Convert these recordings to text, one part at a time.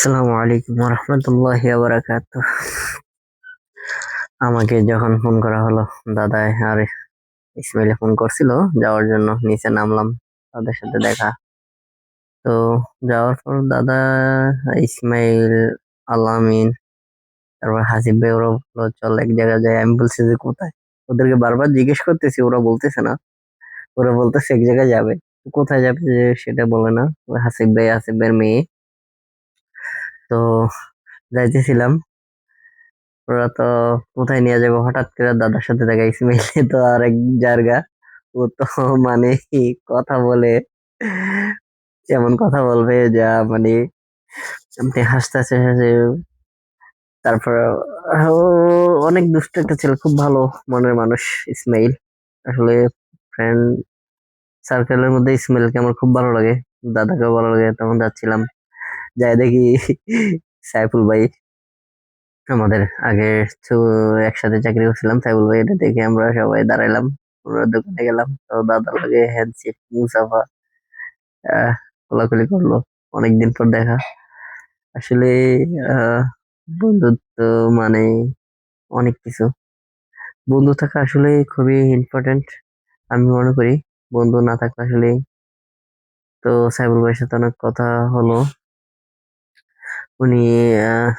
আসসালামু আলাইকুম রহমতুল্লাহি বারাকাতুহ। আমাকে যখন ফোন করা হলো, দাদাই আর ইসমাইলে ফোন করছিল যাওয়ার জন্য, নিচে নামলাম তাদের সাথে দেখা। তো যাওয়ার পর দাদা, ইসমাইল, আলামিন, তারপর হাসিব ভাই ওরা বললো চল এক জায়গায় যাই। আমি বলছি যে কোথায়? ওদেরকে বারবার জিজ্ঞেস করতেছি, ওরা বলতেছে না। ওরা বলতেছে এক জায়গায় যাবে, কোথায় যাবে যে সেটা বলে না। ওই হাসিব ভাই, হাসিব ভাইয়ের মেয়ে। তো যাইতেছিলাম, ওরা তো কোথায় নিয়ে যাবে, হঠাৎ করে দাদার সাথে দেখা। ইসমাইল তো আরেক জায়গা, ও তো মানে কথা বলে এমন কথা বলবে যা মানে আপনি হাসতে হাসতে হাসে। তারপর ও অনেক দুষ্ট একটা ছেলে, খুব ভালো মনের মানুষ ইসমাইল। আসলে ফ্রেন্ড সার্কেলের মধ্যে ইসমাইলকে আমার খুব ভালো লাগে, দাদাকেও ভালো লাগে। তখন যাচ্ছিলাম, যাই দেখি সাইফুল ভাই, আমাদের আগে তো একসাথে চাকরি করছিলাম, সাইফুল ভাই এটা দেখে আমরা সবাই দাঁড়াইলাম। ওরা দোকানে গেলাম, তো দাদার লাগে হ্যান্ডশেক মুসাফা আহ কোলাকুলি করলো। অনেকদিন পর দেখা। আসলে আহ বন্ধুত্ব মানে অনেক কিছু। বন্ধু থাকা আসলে খুবই ইম্পর্টেন্ট, আমি মনে করি। বন্ধু না থাকলে আসলে, তো সাইফুল ভাইয়ের সাথে অনেক কথা হলো। উনি আহ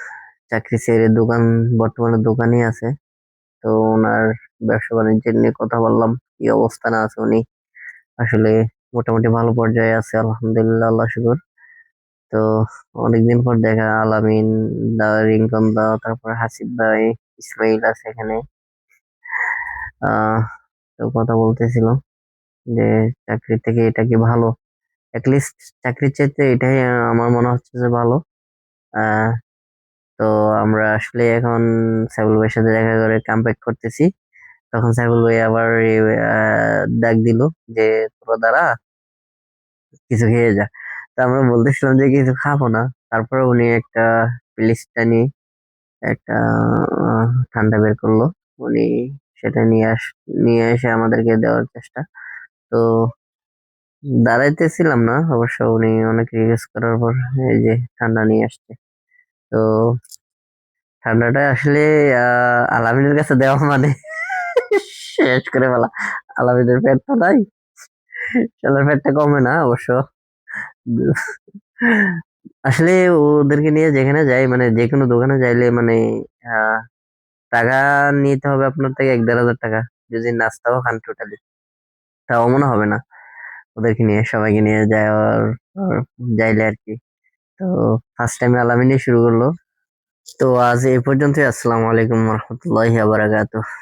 চাকরি ছেড়ে দোকান, বর্তমানে দোকানই আছে। তো ওনার ব্যবসা বাণিজ্যের নিয়ে কথা বললাম, কি অবস্থানে আছে উনি। আসলে মোটামুটি ভালো পর্যায়ে আছে, আলহামদুলিল্লাহ, আল্লাহ শুকর। তো অনেকদিন পর দেখা। আলামিন দা, রিঙ্কন দা, তারপর হাসিব ভাই, ইসমাইল আছে এখানে। আহ তো কথা বলতেছিল যে চাকরি থেকে এটা কি ভালো, লিস্ট চাকরির চাইতে এটাই আমার মনে হচ্ছে যে ভালো। আহ তো আমরা আসলে এখন সাইবুল ভাইয়ের সাথে দেখা করে কামব্যাক করতেছি। তখন সাইফুল ভাই আবার ডাক দিল যে তোরা দাঁড়া, কিছু খেয়ে যা। তো আমরা বলতেছিলাম যে কিছু খাবো না। তারপরে উনি একটা ফিলিস্তানি একটা ঠান্ডা বের করলো। উনি সেটা নিয়ে এসে আমাদেরকে দেওয়ার চেষ্টা। তো দাঁড়াইতেছিলাম না অবশ্য, উনি অনেক রিকোয়েস্ট করার পর এই যে ঠান্ডা নিয়ে আসছে। তো ঠান্ডাটা আসলে আলামিনের কাছে দেওয়া মানে শেষ করে ফেলা। আলামিনের পেট তো নাই, শালার পেটটা কমে না অবশ্য। আসলে ওদেরকে নিয়ে যেখানে যাই, মানে যে কোনো দোকানে যাইলে মানে আহ টাকা নিতে হবে আপনার থেকে 1-1.5 হাজার টাকা, যদি নাস্তাও খান টোটালি, তাও মনে হবে না। ওদেরকে নিয়ে, সবাইকে নিয়ে যাওয়ার যাইলে আর কি। তো ফার্স্ট টাইম আলামিনী শুরু করলো। তো আজ এই পর্যন্তই। আসসালামু আলাইকুম রহমতুল্লাহি বারাকাতুহু।